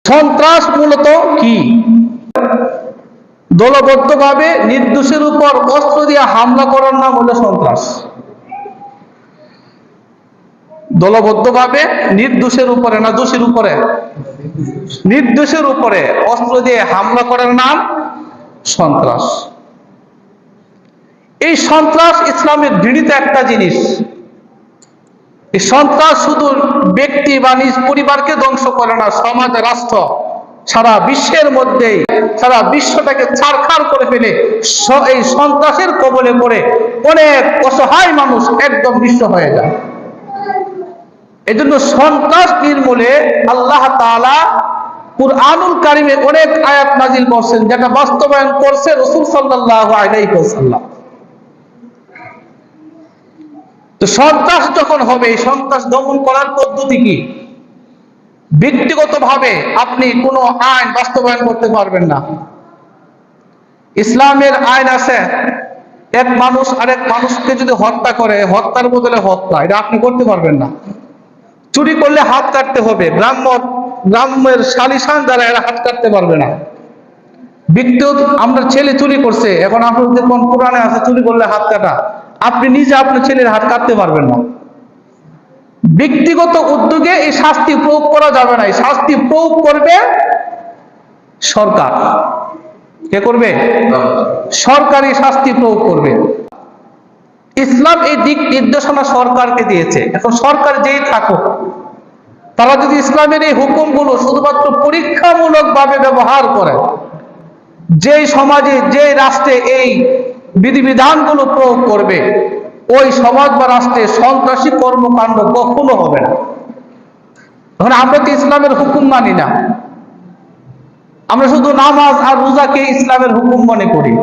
সন্ত্রাস মূলত কি? দলবদ্ধভাবে নির্দোষের উপর অস্ত্র দিয়ে হামলা করার নাম হলো সন্ত্রাস। দলবদ্ধভাবে নির্দোষের উপরে না দোষীর উপরে, নির্দোষের উপরে অস্ত্র দিয়ে হামলা করার নাম সন্ত্রাস। এই সন্ত্রাস ইসলামের ঘৃণিত একটা জিনিস। এই সন্ত্রাস শুধু ব্যক্তি বা নিজ পরিবারকে ধ্বংস করে না, সমাজ, রাষ্ট্র, সারা বিশ্বের মধ্যেই সারা বিশ্বটাকে ছারখার করে ফেলে। এই সন্ত্রাসের কবলে পড়ে অনেক অসহায় মানুষ একদম নিঃস্ব হয়ে যায়। এই জন্য সন্ত্রাস নির্মূলে আল্লাহ তাআলা কুরআনুল কারীমে অনেক আয়াত নাজিল করছেন, যেটা বাস্তবায়ন করছে রাসূল সাল্লাল্লাহু আলাইহি ওয়াসাল্লাম। তো সন্ত্রাস যখন হবে, সন্ত্রাস দমন করার পদ্ধতি কি? ব্যক্তিগতভাবে আপনি কোনো আইন বাস্তবায়ন করতে পারবেন না। ইসলামের আইন আছে, এক মানুষ আরেক মানুষকে যদি হত্যা করে, হত্যার বদলে হত্যা, এটা আপনি করতে পারবেন না। চুরি করলে হাত কাটতে হবে, গ্রামের শালিশান দ্বারা এরা হাত কাটতে পারবে না। ব্যক্তিগত, আমরা ছেলে চুরি করছে, এখন আপনার দেখুন কোরআনে আছে চুরি করলে হাত কাটা, আপনি নিজে আপনার ছেলের হাত কাটতে পারবেন না। ব্যক্তিগত উদ্যোগে এই শাস্তি প্রয়োগ করা যাবে না। এই শাস্তি প্রয়োগ করবে সরকার। কে করবে? সরকারি শাস্তি প্রয়োগ করবে। ইসলাম এই দিক নির্দেশনা সরকারকে দিয়েছে। এখন সরকার যেই থাকুক, তারা যদি ইসলামের এই হুকুমগুলো শুধুমাত্র পরীক্ষামূলক ভাবে ব্যবহার করে, যেই সমাজে যে রাষ্ট্রে এই বিধিবিধানগুলো প্রয়োগ করবে, ওই সমাজ বা রাষ্ট্রে সন্ত্রাসী কর্মকাণ্ড কখনো হবে না। এখন আমরা তো ইসলামের হুকুম মানি না, আমরা শুধু নামাজ আর রোজাকে ইসলামের হুকুম মনে করি।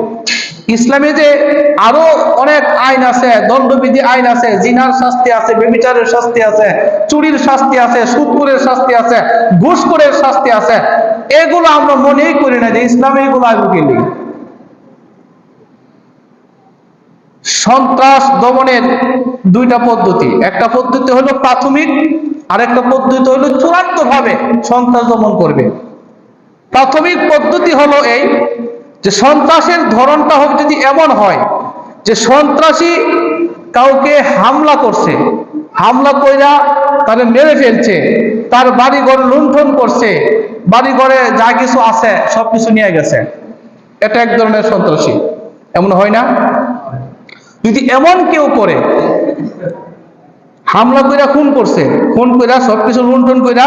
ইসলামে যে আরো অনেক আইন আছে, দণ্ডবিধি আইন আছে, জিনার শাস্তি আছে, ব্যভিচারের শাস্তি আছে, চুরির শাস্তি আছে, সুদখোরের শাস্তি আছে, ঘুষখোরের শাস্তি আছে, এগুলো আমরা মনেই করি না যে ইসলামে এগুলো আগে নেই। সন্ত্রাস দমনের দুইটা পদ্ধতি, একটা পদ্ধতি হলো প্রাথমিক, আর একটা পদ্ধতি হলো চূড়ান্ত ভাবে সন্ত্রাস দমন করবে। প্রাথমিক পদ্ধতি হলো এই যে সন্ত্রাসের ধরনটা হবে যদি এমন হয় যে সন্ত্রাসী কাউকে হামলা করছে, হামলা কইরা তারে মেরে ফেলছে, তার বাড়িঘর লুণ্ঠন করছে, বাড়িঘরে যা কিছু আছে সবকিছু নিয়ে গেছে, এটা এক ধরনের সন্ত্রাসী। এমন হয় না? যদি এমন কেউ করে, হামলা কইরা খুন করছে, খুন কইরা সবকিছু লুণ্ঠন কইরা